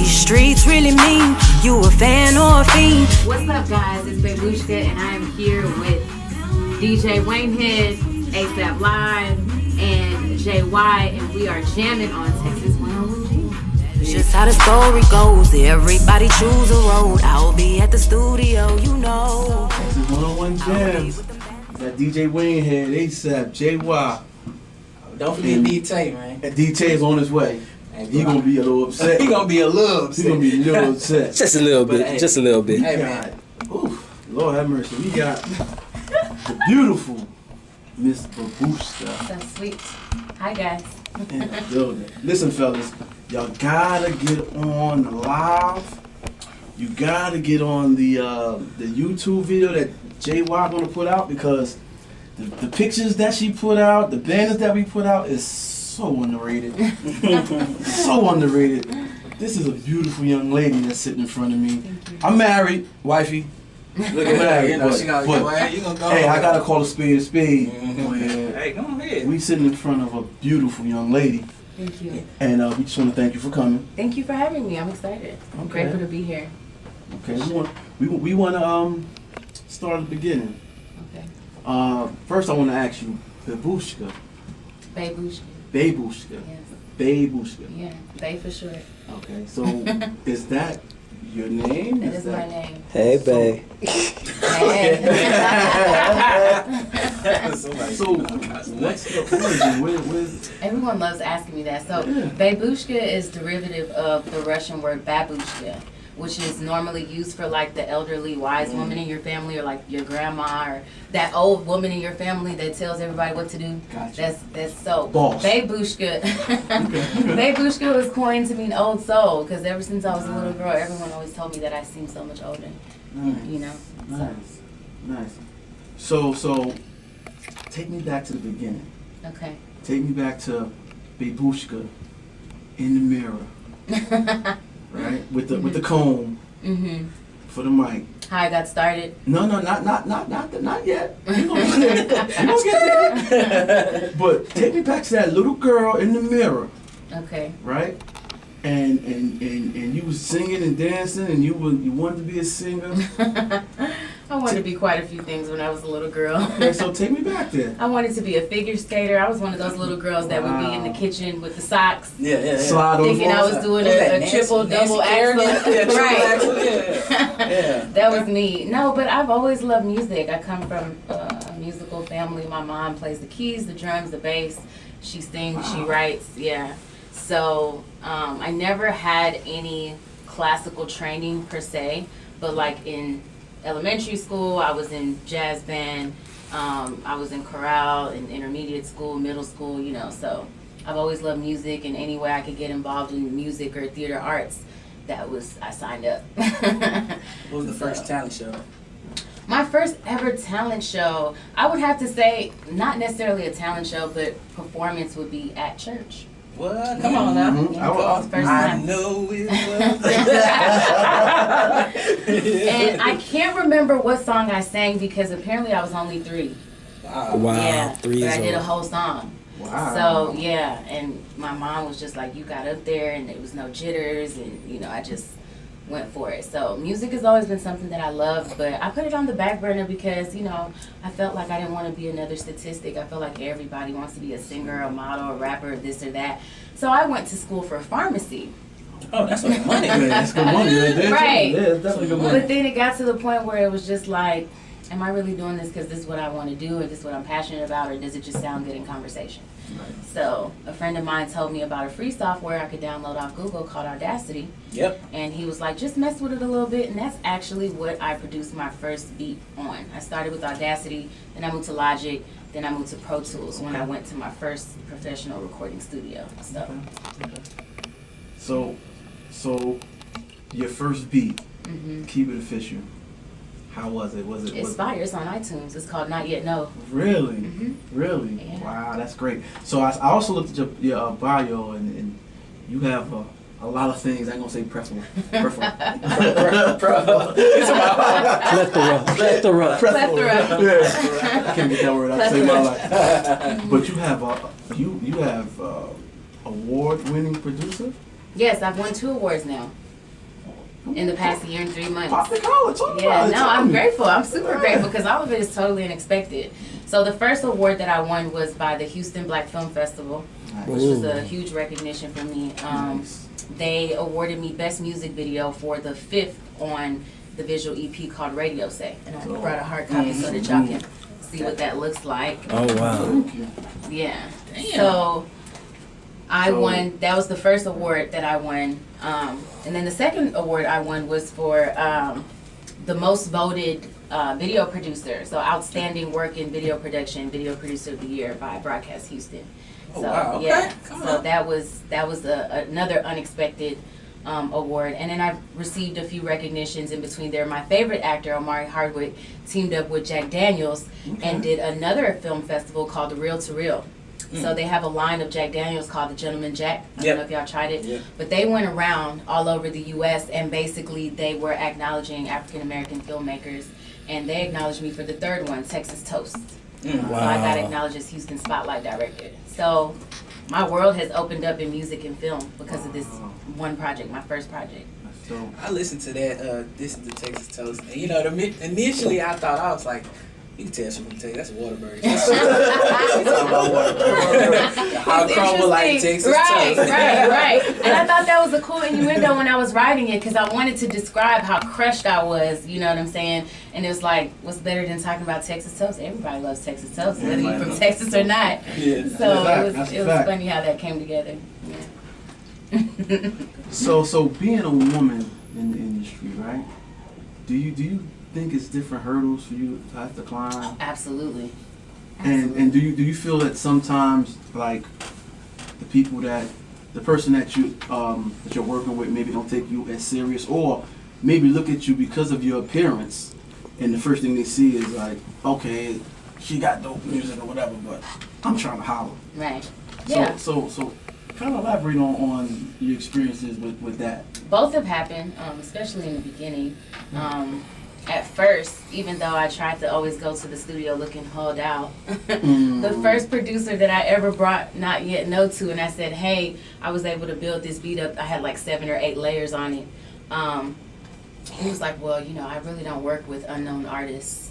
these streets really mean? You a fan or a fiend? What's up, guys? It's Bebushka, and I am here with DJ Waynehead, ASAP Live, and JY, and we are jamming on Texas 101G. Just how the story goes, everybody choose a road. I'll be at the studio, you know. Texas 101 Jams. Got DJ Waynehead, ASAP, JY. Don't forget DT, man. DT is on his way. He gonna be a little upset. He gonna be a little upset. He gonna be a little upset. Just a little bit. Hey, just a little bit. Hey, man. Oof, Lord have mercy. We got the beautiful Miss Bebushka So sweet. Hi, guys. in the building. Listen, fellas, y'all gotta get on the live. You gotta get on the YouTube video that JY gonna put out, because the pictures that she put out, the banners that we put out is so underrated. So underrated. This is a beautiful young lady that's sitting in front of me. I'm married, wifey. Look at her. You know, she gonna go ahead. You gonna go Hey, I ahead. gotta call a spade a spade. Hey, go ahead. We sitting in front of a beautiful young lady, Thank you. and we just want to thank you for coming. Thank you for having me. I'm excited. I'm Okay. grateful to be here. Okay, we want to start at the beginning. Okay. First, I want to ask you, Bebushka. Bebushka. Bebushka. Yes. Bebushka. Yeah. Bay for short. Okay, so is that your name? That is my name. Hey, babe. So what's the origin? Where's Everyone loves asking me that. So, Yeah. Bebushka is derivative of the Russian word babushka, which is normally used for like the elderly wise woman in your family, or like your grandma, or that old woman in your family that tells everybody what to do. Gotcha. That's so. Boss. Bebushka. Bebushka was coined to mean old soul, because ever since I was a little girl, everyone always told me that I seemed so much older. Nice. You know. Nice. Nice. So take me back to the beginning. Okay. Take me back to Bebushka in the mirror, right? With the comb Mhm. for the mic. How I got started. No, not yet. We gonna get there. But take me back to that little girl in the mirror, Okay. right? And you was singing and dancing, and you wanted to be a singer. I wanted to be quite a few things when I was a little girl. Okay, so take me back there. I wanted to be a figure skater. I was one of those little girls that would be in the kitchen with the socks, Yeah. Slide on the thinking I floor. was doing What's that, a Nancy- triple, Nancy double Kerrigan? axel. Yeah, triple Right. axel, yeah. That was me. No, but I've always loved music. I come from a musical family. My mom plays the keys, the drums, the bass. She sings, she writes, yeah. So I never had any classical training per se, but like in elementary school, I was in jazz band. I was in chorale in intermediate school, middle school, you know. So I've always loved music, and any way I could get involved in music or theater arts, I signed up. What was the first talent show? My first ever talent show, I would have to say, not necessarily a talent show, but performance would be at church. What? Come on now. Mhm. Yeah, first I time. know it was. And I can't remember what song I sang, because apparently I was only 3. Wow. Yeah, 3 but years I did a old. whole song. Wow. So yeah, and my mom was just like, you got up there and there was no jitters, and you know, I just went for it. So music has always been something that I love, but I put it on the back burner because, you know, I felt like I didn't want to be another statistic. I feel like everybody wants to be a singer, a model, a rapper, this or that. So I went to school for pharmacy. Oh, that's what money. Yeah, that's good money. Right. Yeah, it's definitely good money. But then it got to the point where it was just like, am I really doing this because this is what I want to do, or this is what I'm passionate about, or does it just sound good in conversation? Right. So a friend of mine told me about a free software I could download off Google called Audacity. Yep. And he was like, just mess with it a little bit, and that's actually what I produced my first beat on. I started with Audacity, then I moved to Logic, then I moved to Pro Tools when I went to my first professional recording studio. So your first beat, Mm-hmm. Keep It Official. How was it? It's fire. It's on iTunes. It's called Not Yet No. Really? Mhm. Really? Yeah. Wow, that's great. So I also looked at your bio, and you have a lot of things. I ain't gonna say preferable. Plethora. Plethora. Yeah. I can't get that word out to save my life. But you have award-winning producer. Yes, I've won 2 awards now. in the past year and 3 months. Pop the collar, talk Yeah, about it. no, Tell I'm me. grateful. I'm super grateful because all of it is totally unexpected. So the first award that I won was by the Houston Black Film Festival, which was a huge recognition for me. Nice. They awarded me Best Music Video for the 5th on the visual EP called Radio Say. And I brought a hard copy so that y'all can see what that looks like. Oh wow. Thank you. Yeah. Damn. So I So- won. That was the first award that I won. And then the second award I won was for the most voted video producer. So outstanding work in video production, video producer of the year by Broadcast Houston. Oh, So wow, okay. yeah. Come So on. that was another unexpected award. And then I've received a few recognitions in between there. My favorite actor, Omari Hardwick, teamed up with Jack Daniels and did another film festival called The Real to Real. So they have a line of Jack Daniels called the Gentleman Jack. I Yep. don't know if y'all tried it. Yep. But they went around all over the U.S. and basically they were acknowledging African-American filmmakers. And they acknowledged me for the third one, Texas Toast. So I got acknowledged as Houston Spotlight Director. So my world has opened up in music and film because of this one project, my first project. That's dope. I listened to that. This is the Texas Toast, and you know, initially I thought I was like, you can tell she can tell you that's a Waterbury. Talking about Waterbury. How crumble like Texas right, Toast. right. And I thought that was a cool innuendo when I was writing it because I wanted to describe how crushed I was, you know what I'm saying? And it was like, what's better than talking about Texas toast? Everybody loves Texas toast, whether you're from Texas or not. Yeah. So That's a it was fact. funny how that came together. Yeah. So being a woman in the industry, right? Do you think it's different hurdles for you to have to climb? Absolutely. And do you feel that sometimes like the person that you're working with maybe don't take you as serious, or maybe look at you because of your appearance, and the first thing they see is like, okay, she got dope music or whatever, but I'm trying to holler. Right. Yeah. So kind of elaborate on your experiences with that. Both have happened, especially in the beginning. At first, even though I tried to always go to the studio looking hauled out, the first producer that I ever brought Not Yet No to, and I said, hey, I was able to build this beat up. I had like 7 or 8 layers on it. He was like, well, you know, I really don't work with unknown artists,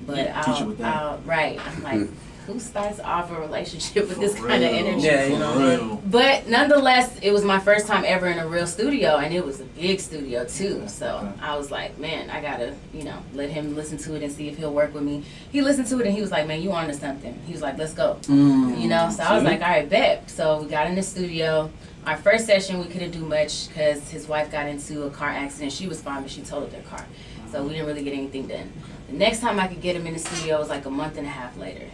but teach you with that. I'll right. I'm like, who starts off a relationship with this kind of real. energy? Yeah, you know. Real. But nonetheless, it was my first time ever in a real studio, and it was a big studio too. So I was like, man, I gotta, you know, let him listen to it and see if he'll work with me. He listened to it and he was like, man, you onto something. He was like, let's go. You know, so I was like, all right, bet. So we got in the studio. Our first session, we couldn't do much because his wife got into a car accident. She was fine, but she totaled their car. So we didn't really get anything done. The next time I could get him in the studio was like a month and a half later,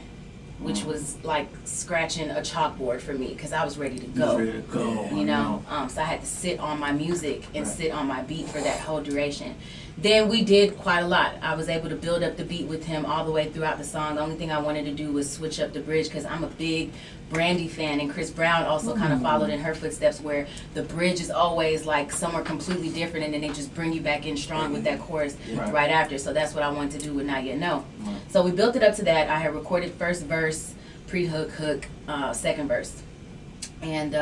which was like scratching a chalkboard for me because I was ready to go. Ready to go. You know, so I had to sit on my music and sit on my beat for that whole duration. Then we did quite a lot. I was able to build up the beat with him all the way throughout the song. The only thing I wanted to do was switch up the bridge because I'm a big Brandy fan, and Chris Brown also kind of followed in her footsteps where the bridge is always like somewhere completely different, and then they just bring you back in strong with that chorus right after. So that's what I wanted to do with Not Yet No. So we built it up to that. I had recorded first verse, pre-hook, hook, second verse. And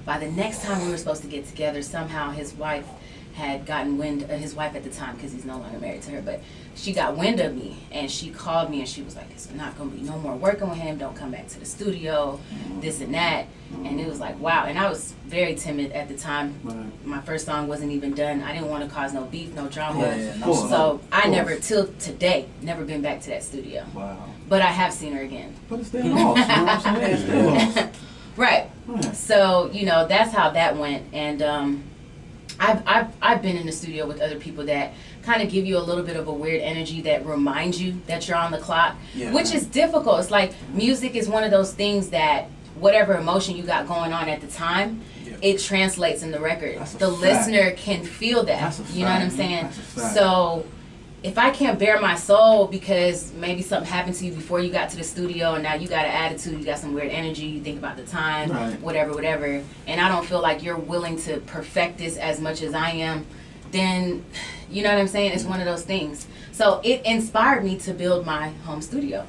by the next time we were supposed to get together, somehow his wife had gotten wind, his wife at the time, because he's no longer married to her, but she got wind of me, and she called me, and she was like, it's not going to be no more working with him, don't come back to the studio, this and that. And it was like, wow. And I was very timid at the time. My first song wasn't even done. I didn't want to cause no beef, no drama. So I never, till today, never been back to that studio. Wow. But I have seen her again. But it's their loss, you know what I'm saying? It's their loss. Right. So, you know, that's how that went. And I've been in the studio with other people that kind of give you a little bit of a weird energy that reminds you that you're on the clock, which is difficult. It's like music is one of those things that whatever emotion you got going on at the time, it translates in the record. The listener can feel that. You know what I'm saying? So if I can't bear my soul because maybe something happened to you before you got to the studio and now you got an attitude, you got some weird energy, you think about the time, whatever, and I don't feel like you're willing to perfect this as much as I am, then, you know what I'm saying? It's one of those things. So it inspired me to build my home studio.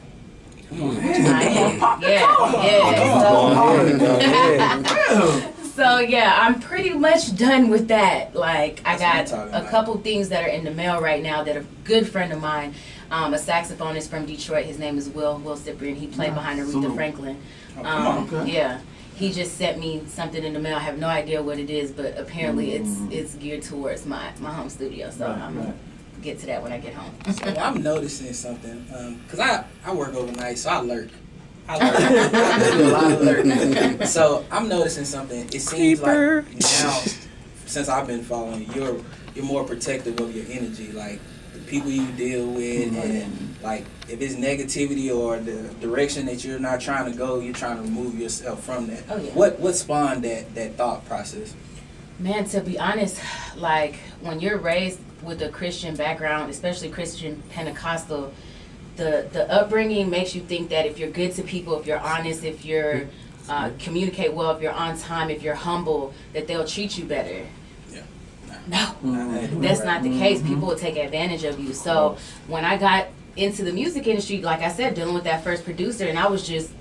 So yeah, I'm pretty much done with that. Like I That's got what I'm a talking couple things that are in the mail right now that a good friend of mine, a saxophonist from Detroit. His name is Will Cyprian. He played behind Aretha Salute. Franklin. Oh, come on. Okay. Yeah. He just sent me something in the mail. I have no idea what it is, but apparently it's geared towards my home studio. So I'm gonna get to that when I get home. So I'm noticing something, cause I work overnight, so I lurk. I do a lot of lurking. So I'm noticing something. It seems like now, since I've been following you, you're more protective of your energy, like the people you deal with, and like if it's negativity or the direction that you're not trying to go, you're trying to remove yourself from that. Oh, yeah. What spawned that thought process? Man, to be honest, like when you're raised with a Christian background, especially Christian Pentecostal, the upbringing makes you think that if you're good to people, if you're honest, if you're communicate well, if you're on time, if you're humble, that they'll treat you better. Yeah. No, that's not the case. People will take advantage of you. So when I got into the music industry, like I said, dealing with that first producer, and I was just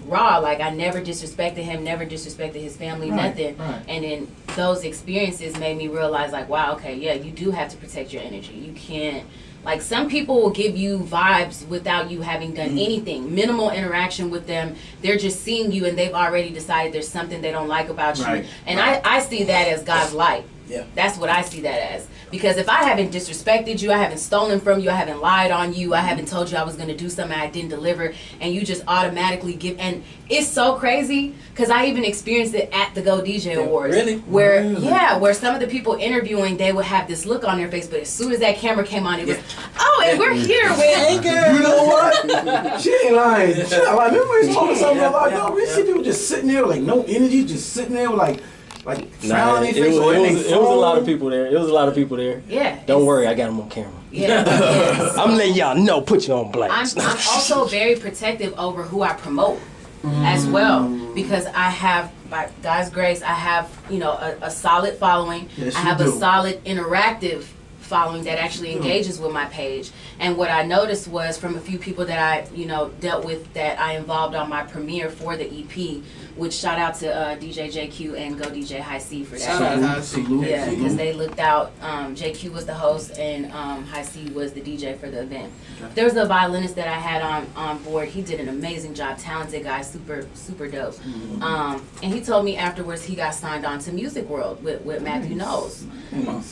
raw. Like I never disrespected him, never disrespected his family, nothing. Right. And then those experiences made me realize, like, wow, okay, yeah, you do have to protect your energy. You can't. Like some people will give you vibes without you having done anything. Minimal interaction with them. They're just seeing you and they've already decided there's something they don't like about you. And I see that as God's light. Yeah. That's what I see that as. Because if I haven't disrespected you, I haven't stolen from you, I haven't lied on you, I haven't told you I was going to do something I didn't deliver, and you just automatically give. And it's so crazy because I even experienced it at the Go DJ Awards. Really? Where some of the people interviewing, they would have this look on their face, but as soon as that camera came on, it was, oh, and we're here with. You know what? She ain't lying. She not lying. Remember we was talking something about, yo, we see people just sitting there with like no energy, just sitting there with like frowning it face. was a lot of people there. It was a lot of people there. Yeah. Don't worry, I got them on camera. Yeah. Yes. I'm letting y'all know, put you on blast. I'm also very protective over who I promote as well, because I have, by God's grace, I have, a solid following. Yes, I have you a do. solid interactive following that actually engages with my page. And what I noticed was from a few people that I, dealt with, that I involved on my premiere for the EP, which shout out to DJ JQ and Go DJ High C for that. Shout out to High C. Yeah, because they looked out. JQ was the host and High C was the DJ for the event. There was a violinist that I had on board. He did an amazing job. Talented guy, super dope. And he told me afterwards he got signed on to Music World with Matthew Knowles.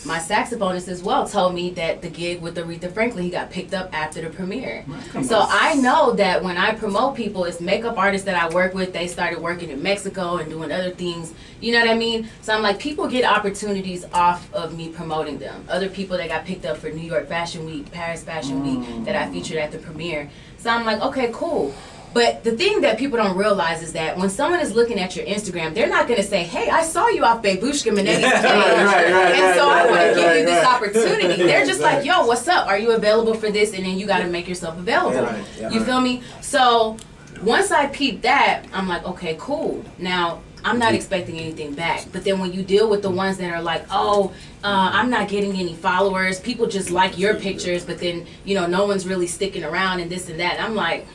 My saxophonist as well told me that the gig with Aretha Franklin, he got picked up after the premiere. So I know that when I promote people, it's makeup artists that I work with. They started working in Mexico and doing other things. You know what I mean? So I'm like, people get opportunities off of me promoting them. Other people that got picked up for New York Fashion Week, Paris Fashion Week, that I featured at the premiere. So I'm like, okay, cool. But the thing that people don't realize is that when someone is looking at your Instagram, they're not going to say, hey, I saw you off Bebushka Monetti's page. And so I want to give you this opportunity. They're just like, yo, what's up? Are you available for this? And then you got to make yourself available. You feel me? So once I peeped that, I'm like, okay, cool. Now, I'm not expecting anything back. But then when you deal with the ones that are like, oh, I'm not getting any followers. People just like your pictures, but then, no one's really sticking around and this and that. I'm like,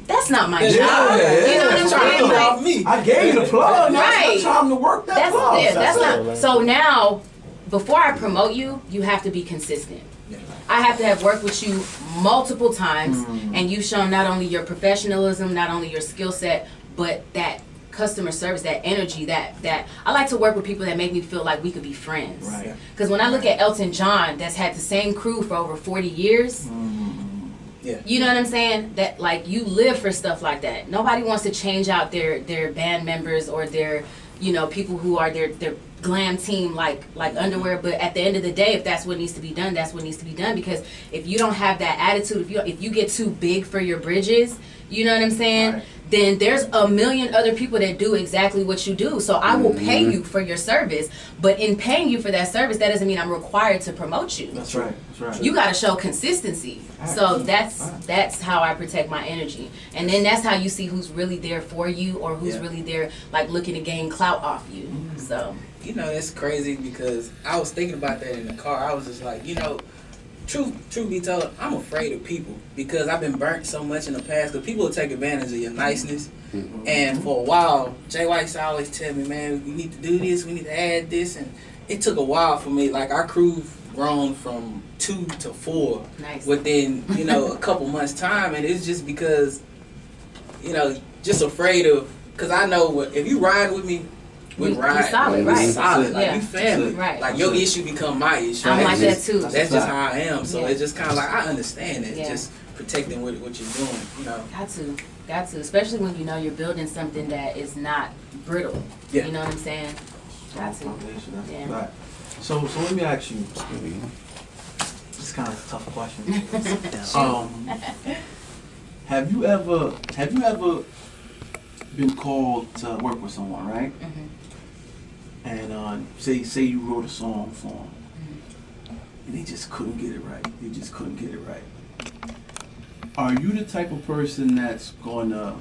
that's not my job. You know what I'm saying? Like, I gave you the plug. Now Right. it's time to work that plug. That's not. So now, before I promote you, you have to be consistent. I have to have worked with you multiple times, and you've shown not only your professionalism, not only your skill set, but that customer service, that energy, that I like to work with people that make me feel like we could be friends. Right. Because when I look at Elton John, that's had the same crew for over 40 years. You know what I'm saying? That like you live for stuff like that. Nobody wants to change out their band members or their people who are their glam team like underwear. But at the end of the day, if that's what needs to be done, that's what needs to be done. Because if you don't have that attitude, if you get too big for your bridges, you know what I'm saying? Right. Then there's a million other people that do exactly what you do. So I will pay you for your service, but in paying you for that service, that doesn't mean I'm required to promote you. That's right. You got to show consistency. So that's how I protect my energy. And then that's how you see who's really there for you or who's really there like looking to gain clout off you. So that's crazy because I was thinking about that in the car. I was just like, truth be told, I'm afraid of people because I've been burnt so much in the past. Because people will take advantage of your niceness. And for a while, Jay White used to always tell me, man, we need to do this, we need to add this, and it took a while for me. Like our crew grown from 2 to 4 within, you know, a couple months time, and it's just because, you know, just afraid of, because I know what, if you ride with me, we ride. Solid, right? Solid, like yeah. you family, right? Like your issue become my issue. I'm like that too. That's just how I am. So Yeah. it's just kind of like I understand it. Yeah. Just protecting what you're doing, you know. Got to, especially when you know you're building something that is not brittle. Yeah. You know what I'm saying? Got to. Yeah. Right. So let me ask you. It's kind of a tough question. Have you ever been called to work with someone, right? Mhm. And say you wrote a song for them, and they just couldn't get it right. They just couldn't get it right. Are you the type of person that's gonna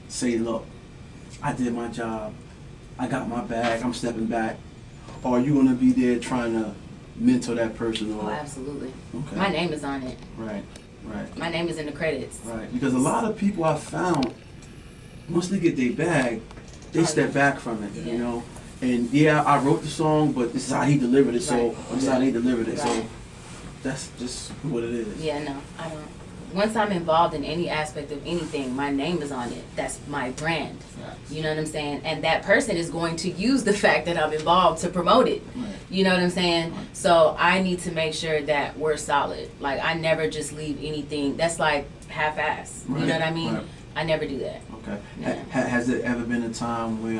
say, "Look, I did my job. I got my bag. I'm stepping back"? Or are you gonna be there trying to mentor that person? Oh, Or absolutely. okay, My name is on it. right. My name is in the credits. Right, because a lot of people I found, once they get their bag, they step back from it, Yeah. you know. And yeah, I wrote the song, but this is how he delivered it, so Right. this is how they delivered it, Right. so that's just what it is. Yeah, no, I don't. Once I'm involved in any aspect of anything, my name is on it. That's my brand. You know what I'm saying? And that person is going to use the fact that I'm involved to promote it. Right. You know what I'm saying? Right. So I need to make sure that we're solid. Like, I never just leave anything. That's like half-ass. You Right. know what I mean? Right. I never do that. Okay. Yeah. Has there ever been a time where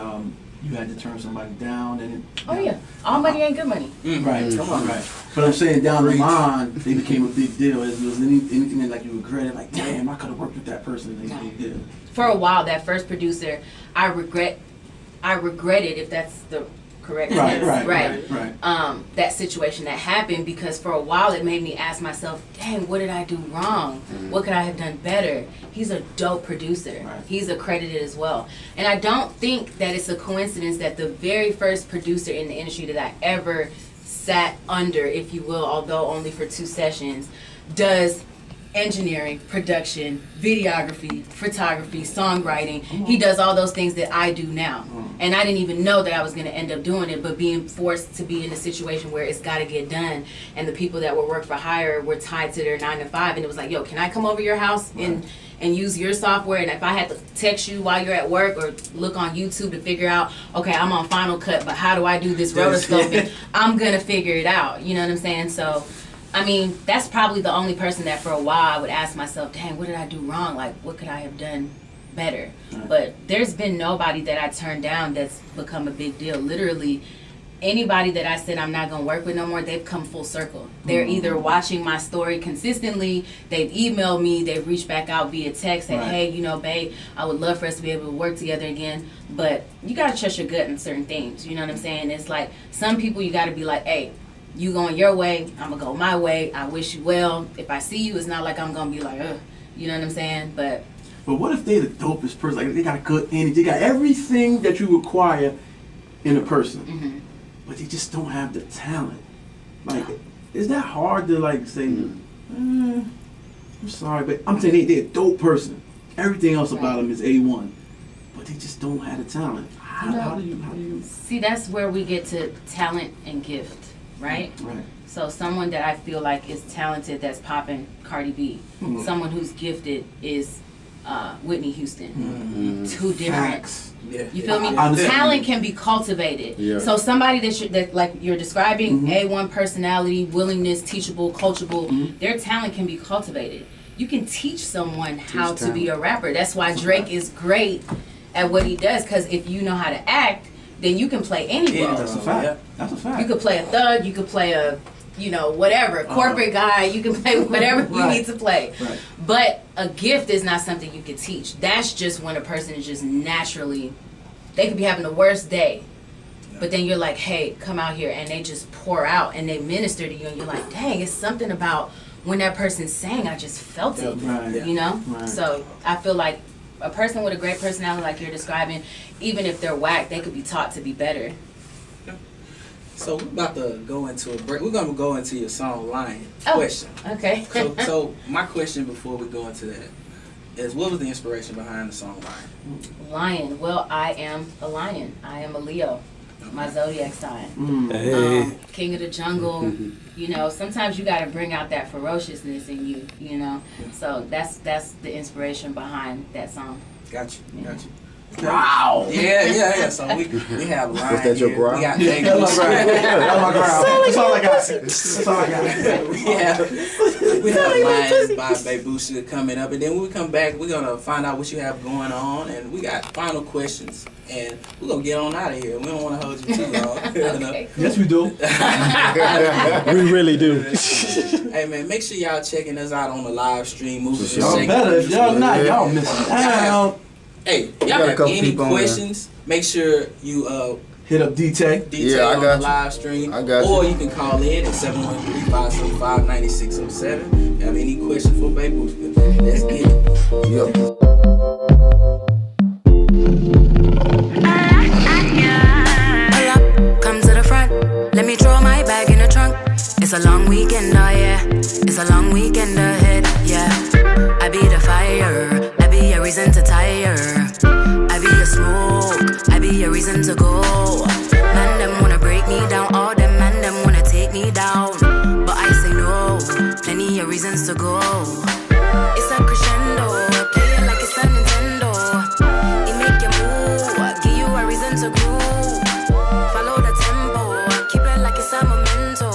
you had to turn somebody down and Oh, yeah. All money ain't good money. Right, Come on. right. But I'm saying down the Preach. line, they became a big deal. Was anything that like you regretted? Like, damn, I could have worked with that person. And No. they did. For a while, that first producer, I regretted, if that's the correct Right, term. right. That situation that happened, because for a while it made me ask myself, dang, what did I do wrong? What could I have done better? He's a dope producer. Right. He's accredited as well. And I don't think that it's a coincidence that the very first producer in the industry that I ever sat under, if you will, although only for 2 sessions, does engineering, production, videography, photography, songwriting. He does all those things that I do now. And I didn't even know that I was going to end up doing it, but being forced to be in a situation where it's got to get done, and the people that were work for hire were tied to their 9 to 5, and it was like, yo, can I come over your house and use your software? And if I had to text you while you're at work or look on YouTube to figure out, okay, I'm on Final Cut, but how do I do this rotoscoping? I'm going to figure it out. You know what I'm saying? So, I mean, that's probably the only person that for a while I would ask myself, dang, what did I do wrong? Like, what could I have done better? But there's been nobody that I turned down that's become a big deal. Literally, anybody that I said I'm not going to work with no more, they've come full circle. They're either watching my story consistently, they've emailed me, they've reached back out via text, said, hey, you know, babe, I would love for us to be able to work together again. But you got to trust your gut in certain things. You know what I'm saying? It's like, some people you got to be like, hey, you going your way, I'm going to go my way. I wish you well. If I see you, it's not like I'm going to be like, ugh. You know what I'm saying? But what if they the dopest person? Like, they got good energy, they got everything that you require in a person, but they just don't have the talent. Like, is that hard to like say, I'm sorry, but I'm saying they're a dope person. Everything else about them is A1, but they just don't have the talent. How do you? See, that's where we get to talent and gift, right? Right. So someone that I feel like is talented, that's popping, Cardi B. Someone who's gifted is Whitney Houston. Two different. Facts. Yeah. You feel me? I understand. Talent can be cultivated. Yeah. So somebody that like you're describing, A1 personality, willingness, teachable, coachable, their talent can be cultivated. You can teach someone how to be a rapper. That's why Drake is great at what he does, because if you know how to act, then you can play any role. That's a fact. That's a fact. You could play a thug, you could play a, you know, whatever, corporate guy, you can play whatever you need to play. Right. But a gift is not something you can teach. That's just when a person is just naturally, they could be having the worst day, but then you're like, hey, come out here, and they just pour out and they minister to you, and you're like, dang, it's something about when that person's sang, I just felt it, Right. you know? Right. So I feel like a person with a great personality like you're describing, even if they're whack, they could be taught to be better. So we're about to go into a break. We're going to go into your song Lion Oh. question. Okay. So my question before we go into that, is what was the inspiration behind the song Lion? Lion. Well, I am a lion. I am a Leo. My zodiac sign. Hey. King of the jungle. You know, sometimes you got to bring out that ferociousness in you. You know, so that's the inspiration behind that song. Got you. Got you. Wow. Yeah. So we have Lion. Was that your here. growl? We got That's my ground. That's all I got. That's all I got. we have Lions by Bebushka coming up, and then when we come back, we're gonna find out what you have going on, and we got final questions, and we're gonna get on out of here. We don't want to hold you too long. Okay, cool. Yes, we do. We really do. Hey man, make sure y'all checking us out on the live stream. Moving Y'all better. If y'all not, y'all missing out. Hey, y'all got a have couple any people on questions? Make sure you Hit up DT. detail I on got the you. live stream. I got or you. you can call in at 713-575-9607. Have any questions for Bebushka? Let's get it. Yep. Pull up, come to the front. Let me throw my bag in the trunk. It's a long weekend, oh yeah. It's a long weekend ahead, yeah. I be the fire, I be a reason to tire. I be the smoke, I be a reason to go. Man, them wanna break me down, all them man, them wanna take me down. But I say no, plenty of reasons to go. It's a crescendo, play it like it's a Nintendo. It make you move, give you a reason to groove. Follow the tempo, keep it like it's a memento.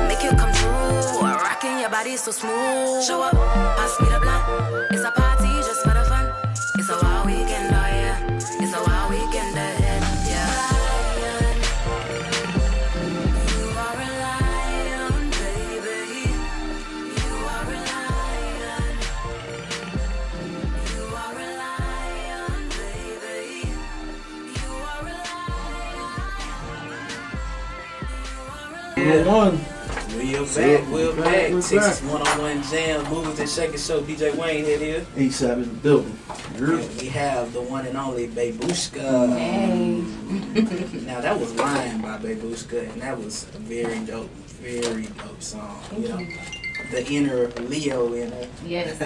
Make you come true, rocking your body so smooth. Show up, pass me the blunt. It's a party just for the fun. It's a wild weekend, oh yeah. It's a wild weekend ahead, yeah. You are a lion, baby. You are a lion. You are a lion, baby. You are a lion. One. We're back. Texas one-on-one jams, movers and shakers show. DJ Waynehead here. 87 in the building. And we have the one and only Bebushka. Hey. Now that was Lion by Bebushka, and that was a very dope song. You know, the inner Leo in her. Yes.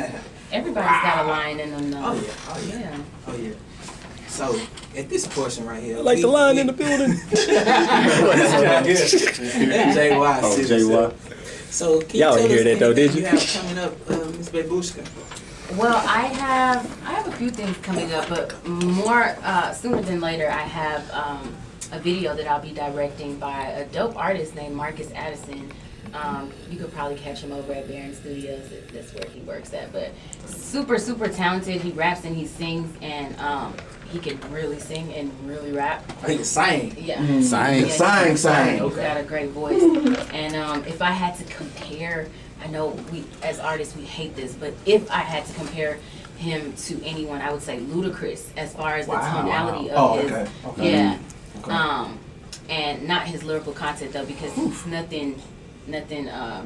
Everybody's got a lion in them, though. Oh yeah. So at this portion right here, I like the line in the building. JY. Oh, JY. So can Y'all you ain't tell hear us that though, did anything you? have coming up, Miss Bebushka? Well, I have a few things coming up, but more sooner than later, I have a video that I'll be directing by a dope artist named Marcus Addison. You could probably catch him over at Barron Studios. That's where he works at. But super, super talented. He raps and he sings, and he can really sing and really rap. He can sing. Yeah. Sing. Yeah, Sing. He's got a great voice. And if I had to compare, I know we as artists we hate this, but if I had to compare him to anyone, I would say Ludacris as far as the tonality of his. Okay. Yeah. Okay. And not his lyrical content though, because it's nothing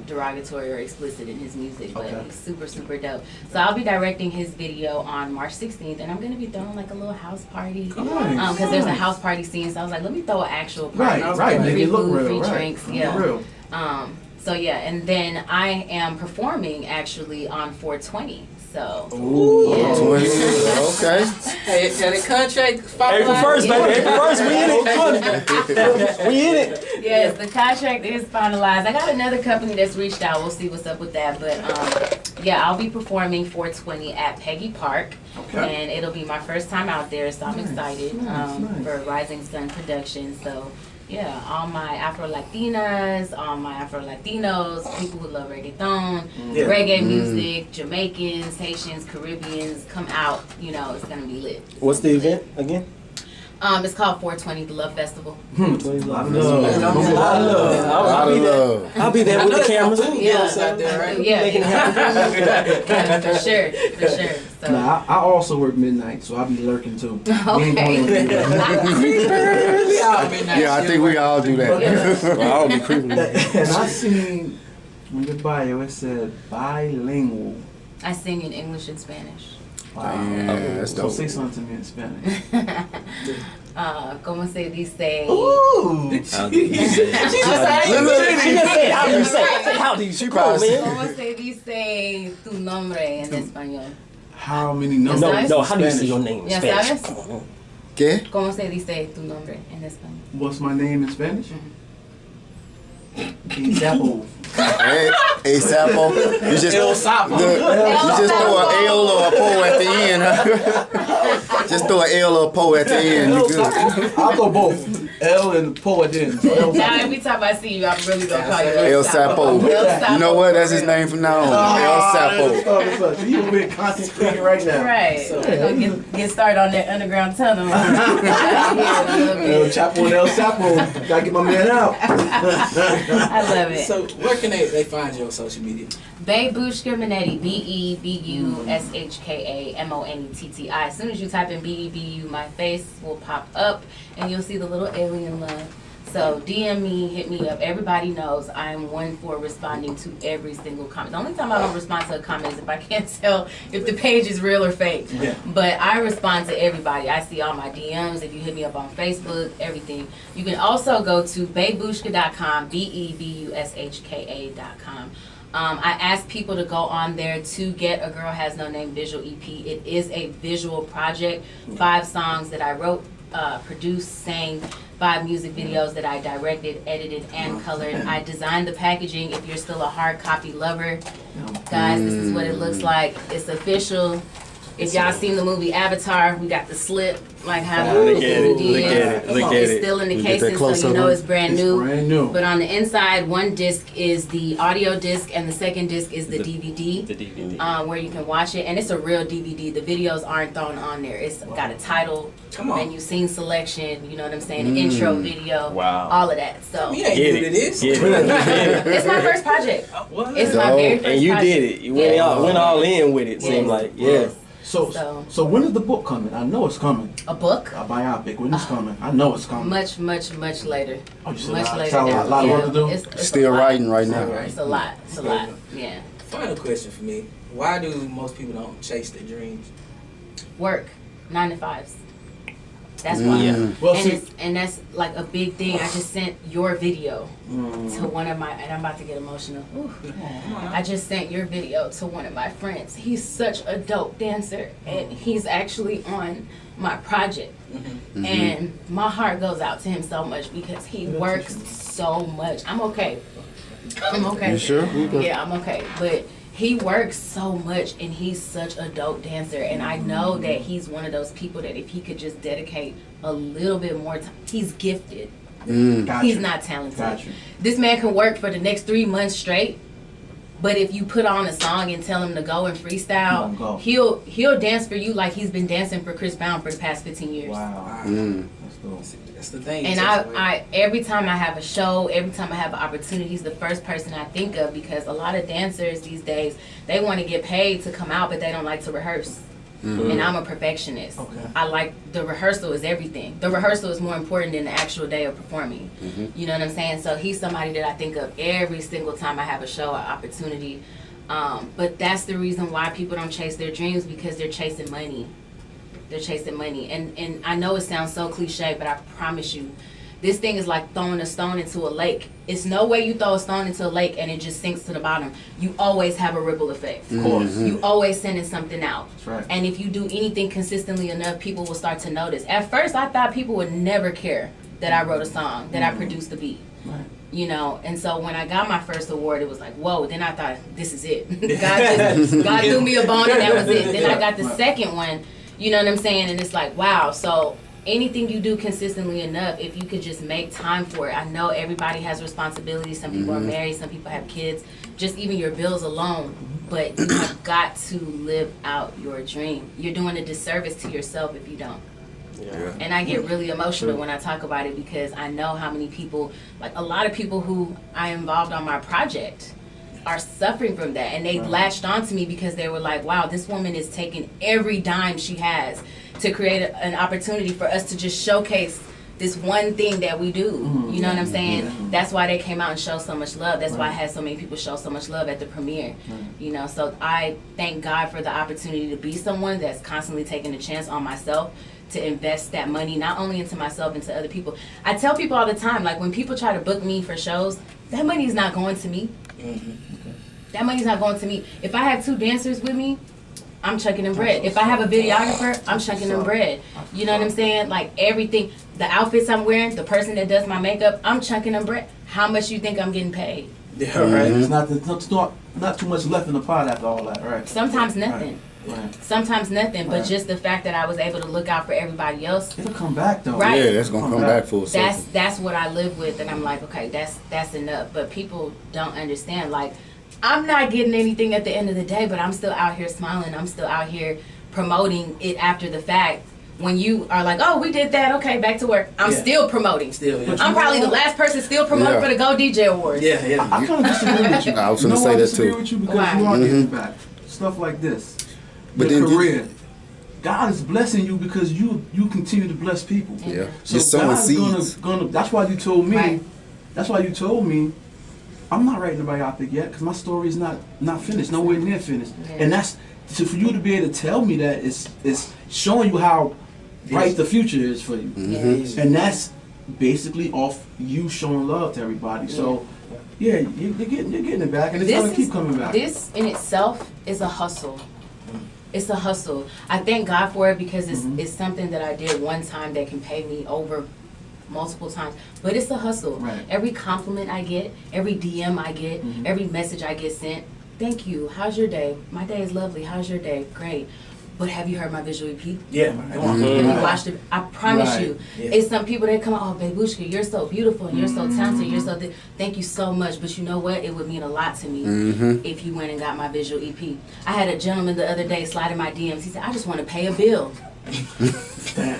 derogatory or explicit in his music, but Okay. he's super, super dope. So I'll be directing his video on March 16th, and I'm going to be throwing like a little house party. Nice. Because there's a house party scene, so I was like, let me throw an actual party. Right. Make Free it look food, real. free Right. drinks, yeah. Real. So yeah, and then I am performing actually on 420. So Ooh. yeah. 20. Okay. Hey, the contract. April 1st, baby. April 1st, we in it. We in it. Yes, the contract is finalized. I got another company that's reached out. We'll see what's up with that. But yeah, I'll be performing 420 at Peggy Park. Okay. And it'll be my first time out there, so I'm excited nice. for Rising Sun Productions. So yeah, all my Afro-Latinas, all my Afro-Latinos, people who love reggaeton, reggae music, Jamaicans, Haitians, Caribbeans, come out. You know, it's going to be lit. What's the event again? It's called 420, the Love Festival. Love. I'll be there. I'll be there with the cameras. Yeah, out there, right? yeah, yeah, for sure. So. Nah, I also work midnight, so I'll be lurking too. Okay. Yeah, I think we all do that. Well, I'll be creeping. And I seen in the bio it said bilingual. I sing in English and Spanish. Wow. Yeah, that's So dope. say something to me in Spanish. Como se dice? Ooh. She just said, how do you say it? How do you say it? Come on, man. Como se dice tu nombre en español? How many numbers? No, how do you say Spanish. your name in Ya Spanish? sabes? Come on. ¿Qué? ¿Cómo se dice tu nombre en español? What's my name in Spanish? Sapo. Hey, Sapo. You just El Sapo. You just throw an L or a po at the end, huh? Just throw an L or a po at the end. You good? I'll go both. L and Po at the end. So El Now Sapo. every time I see you, I'm really gonna call you El Sapo. El Sapo. You know what? That's his name from now on. El Sapo. You over here concentrating right now. Right. So- We're gonna get started on that underground tunnel. El Chapo and El Sapo. Gotta get my man out. I love it. So where can they find you on social media? Bebushka Monetti, BEBUSHKA MONETTI. As soon as you type in BEBU, my face will pop up and you'll see the little alien love. So DM me, hit me up. Everybody knows I am one for responding to every single comment. The only time I don't respond to a comment is if I can't tell if the page is real or fake. Yeah. But I respond to everybody. I see all my DMs. If you hit me up on Facebook, everything. You can also go to bebushka.com, BEBUSHKA.com. I asked people to go on there to get A Girl Has No Name visual EP. It is a visual project. 5 songs that I wrote, produced, sang, 5 music videos that I directed, edited, and colored. I designed the packaging. If you're still a hard copy lover, guys, this is what it looks like. It's official. If y'all seen the movie Avatar, we got the slip, like how the Look at it, DVD look at it, look at It's it. still in the We get that casing, so close you up know on- it's brand new. Brand new. But on the inside, one disc is the audio disc, and the second disc is the DVD, The DVD. where you can watch it. And it's a real DVD. The videos aren't thrown on there. It's got a title, Come on. menu scene selection. You know what I'm saying? The intro video, Wow. all of that. So You ain't Get new it. to this. Get it. it's my first project. What? It's my Dope. very first And you project. did it. You went all in with it. Seemed like, yeah. So when is the book coming? I know it's coming. A book? A biopic. When it's coming? I know it's coming. Much later. Oh, you still Much got later. a lot of work to do? It's Still a lot. writing right now. It's a lot. It's a lot. Yeah. Final question for me. Why do most people don't chase their dreams? Work. 9 to 5s. That's why. Yeah. Well, and, see, and that's like a big thing. I just sent your video to one of my, and I'm about to get emotional. Ooh. I just sent your video to one of my friends. He's such a dope dancer, and he's actually on my project. And my heart goes out to him so much because he works so much. I'm okay. I'm okay. You sure? Yeah, I'm okay. But he works so much and he's such a dope dancer. And I know that he's one of those people that if he could just dedicate a little bit more time, he's gifted. Gotcha. He's not talented. Gotcha. This man can work for the next 3 months straight. But if you put on a song and tell him to go and freestyle, Go. he'll dance for you like he's been dancing for Chris Brown for the past 15 years. Wow. Mm. That's cool. That's the thing. And It's just like- I every time I have a show, every time I have an opportunity, he's the first person I think of because a lot of dancers these days, they want to get paid to come out, but they don't like to rehearse. And I'm a perfectionist. Okay. I like the rehearsal is everything. The rehearsal is more important than the actual day of performing. You know what I'm saying? So he's somebody that I think of every single time I have a show or opportunity. But that's the reason why people don't chase their dreams because they're chasing money. They're chasing money. And I know it sounds so cliche, but I promise you, this thing is like throwing a stone into a lake. It's no way you throw a stone into a lake and it just sinks to the bottom. You always have a ripple effect. Of course. You always sending something out. That's right. And if you do anything consistently enough, people will start to notice. At first, I thought people would never care that I wrote a song, that I produced the beat. Right. You know, and so when I got my first award, it was like, whoa. Then I thought, this is it. God threw me a bone and that was it. Then I got the second one, you know what I'm saying? And it's like, wow. So anything you do consistently enough, if you could just make time for it. I know everybody has responsibilities. Some people are married, some people have kids, just even your bills alone. But you have got to live out your dream. You're doing a disservice to yourself if you don't. Yeah. And I get really emotional when I talk about it because I know how many people, like a lot of people who I involved on my project are suffering from that. And they latched onto me because they were like, wow, this woman is taking every dime she has to create an opportunity for us to just showcase this one thing that we do. You know what I'm saying? That's why they came out and showed so much love. That's why I had so many people show so much love at the premiere. You know, so I thank God for the opportunity to be someone that's constantly taking a chance on myself to invest that money, not only into myself, into other people. I tell people all the time, like when people try to book me for shows, that money is not going to me. That money's not going to me. If I had 2 dancers with me, I'm chunking them bread. If I have a videographer, I'm chunking them bread. You know what I'm saying? Like everything, the outfits I'm wearing, the person that does my makeup, I'm chunking them bread. How much you think I'm getting paid? Yeah, right. It's not too much left in the pot after all that, right? Sometimes nothing. Right. Sometimes nothing, but just the fact that I was able to look out for everybody else. It'll come back though. Right. Yeah, that's gonna come back full circle. That's what I live with, and I'm like, okay, that's enough. But people don't understand. Like, I'm not getting anything at the end of the day, but I'm still out here smiling. I'm still out here promoting it after the fact. When you are like, oh, we did that, okay, back to work. I'm still promoting. I'm probably the last person still promoting for the Go DJ Awards. Yeah. I kind of disagree with you. I was gonna say that too. With you because you are getting back. Stuff like this. But your then career. God is blessing you because you continue to bless people. Yeah. So You're sowing God's seeds. Gonna. That's why you told me. Right. That's why you told me. I'm not writing a biopic yet because my story is not finished, nowhere near finished. Yeah. And that's for you to be able to tell me that is showing you how bright the future is for you. Yeah. And that's basically off you showing love to everybody. So yeah, you're getting it back, and it's gonna keep coming back. This in itself is a hustle. It's a hustle. I thank God for it because it's something that I did one time that can pay me over multiple times. But it's a hustle. Right. Every compliment I get, every DM I get, every message I get sent, thank you. How's your day? My day is lovely. How's your day? Great. But have you heard my visual EP? Yeah. Have you watched it? I promise you. Yeah. It's some people that come, oh, Bebushka, you're so beautiful and you're so talented. You're so thank you so much. But you know what? It would mean a lot to me if you went and got my visual EP. I had a gentleman the other day slide in my DMs. He said, I just want to pay a bill. I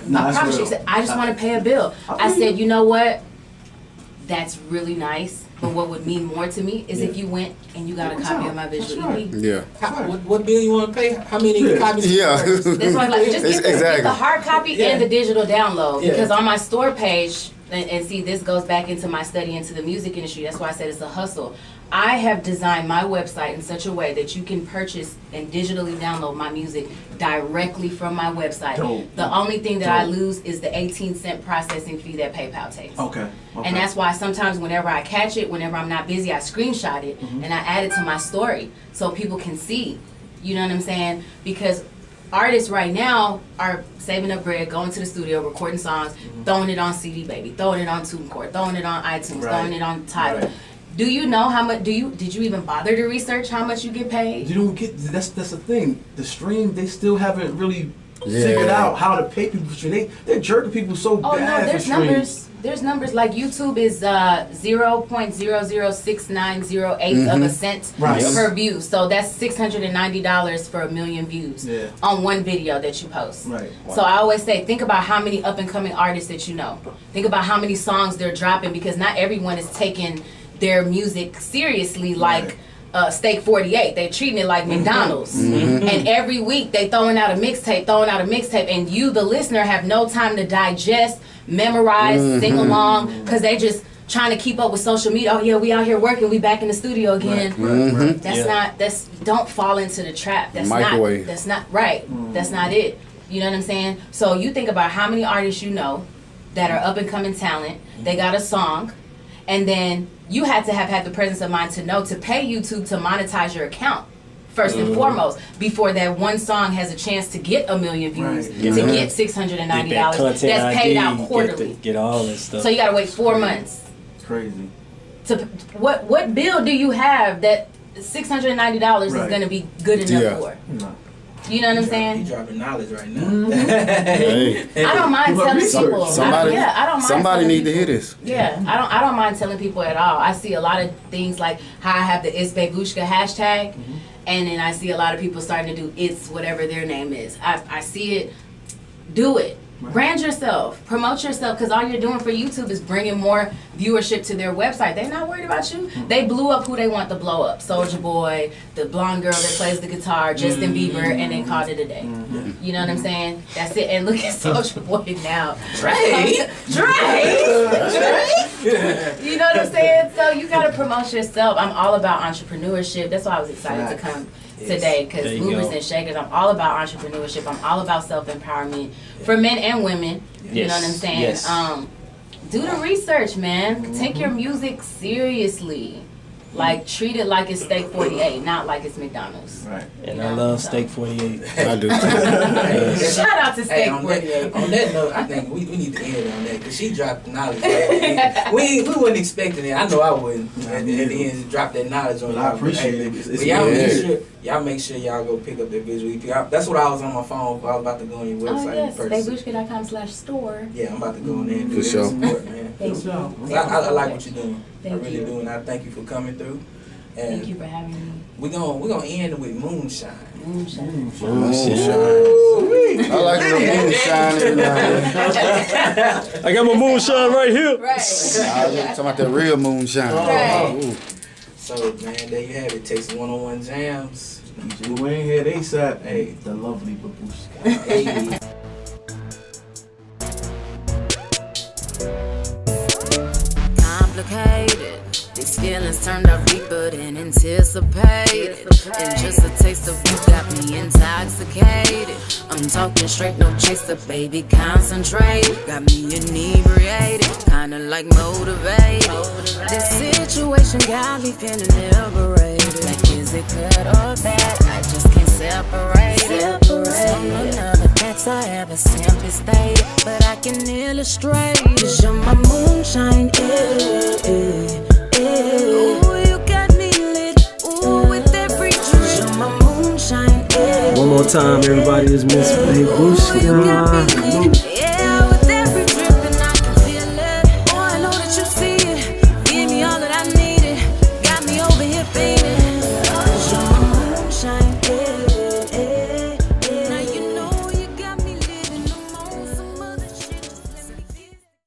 promise you. He said, I just want to pay a bill. I said, you know what? That's really nice. But what would mean more to me is if you went and you got a copy of my visual EP. Yeah. What bill you want to pay? How many copies? Yeah. That's why, like, just get the hard copy and the digital download. Yeah. Because on my store page, and see, this goes back into my study into the music industry. That's why I said it's a hustle. I have designed my website in such a way that you can purchase and digitally download my music directly from my website. Dope. The only thing that I lose is the 18-cent processing fee that PayPal takes. Okay. And that's why sometimes whenever I catch it, whenever I'm not busy, I screenshot it and I add it to my story so people can see. You know what I'm saying? Because artists right now are saving up bread, going to the studio, recording songs, throwing it on CD Baby, throwing it on TuneCore, throwing it on iTunes, throwing it on Tidal. Right. Do you know how much? Did you even bother to research how much you get paid? You don't get that's the thing. The stream, they still haven't really figured out how to pay people for stream. They're jerking people so Oh bad no, there's for stream. numbers. There's numbers like YouTube is 0.006908 of a cent per view. So that's $690 for 1 million views on one video that you post. Right. So I always say, think about how many up and coming artists that you know. Think about how many songs they're dropping because not everyone is taking their music seriously like Steak 48. They're treating it like McDonald's. And every week they throwing out a mixtape, and you, the listener, have no time to digest, memorize, sing along, because they just trying to keep up with social media. Oh yeah, we out here working, we back in the studio again. Don't fall into the trap. That's microwave. That's not it. You know what I'm saying? So you think about how many artists you know that are up and coming talent, they got a song, and then you had to have had the presence of mind to know to pay YouTube to monetize your account first and foremost before that one song has a chance to get 1 million views to get $690 that's paid out quarterly. Get all this stuff. So you gotta wait 4 months. Crazy. To what bill do you have that $690 is gonna be good enough for? No. You know what I'm You saying? dropping knowledge right now. Hey. I don't mind telling people. Somebody telling need to people. hear this. Yeah, I don't mind telling people at all. I see a lot of things like how I have the It's Bebushka hashtag, and then I see a lot of people starting to do It's whatever their name is. I see it. Do it. Brand yourself. Promote yourself, because all you're doing for YouTube is bringing more viewership to their website. They're not worried about you. They blew up who they want to blow up. Soulja Boy, the blonde girl that plays the guitar, Justin Bieber, and then called it a day. You know what I'm saying? That's it. And look at Soulja Boy now. Drake. You know what I'm saying? So you got to promote yourself. I'm all about entrepreneurship. That's why I was excited to come today, because movers and shakers, I'm all about entrepreneurship. I'm all about self-empowerment for men and women. You know what I'm saying? Yes. Do the research, man. Take your music seriously. Like, treat it like it's Steak 48, not like it's McDonald's. Right. And I love Steak 48. I do. Shout out to Steak on 48. on that note, I think we need to end on that because she dropped the knowledge. we wasn't expecting it. I know I wouldn't. At the end, drop that knowledge on. But I appreciate it. But y'all make sure y'all go pick up that visual EP. That's what I was on my phone. I was about to go on your website. Oh, yes. in person. Bebushka.com/store. Yeah, I'm about to go on there and do For that sure. support, man. Thank you. I like what you're doing. Thank I really you. do, and I thank you for coming through. And Thank you for having me. we're gonna end with Moonshine. Moonshine. Moonshine. I like the moonshine every now and then. I got my moonshine right here. Right. I was talking about that real moonshine. Right. Ooh. So, man, there you have it. Takes one-on-one jams. DJ Waynehead ASAP. Hey. The lovely Bebushka. Hey. Complicated. These feelings turned out deeper than anticipated. And just a taste of you got me intoxicated. I'm talking straight, no chaser, baby, concentrate. Got me inebriated, kinda like motivated. This situation got me feeling liberated. Like, is it good or bad? I just can't separate it. Some another facts I ever simply stated, but I can illustrate. 'Cause you're my moonshine, Ooh, you got me lit, ooh, with every drink. You're my moonshine, One more time, everybody. It's Miss Ooh, you got me Bebushka. lit,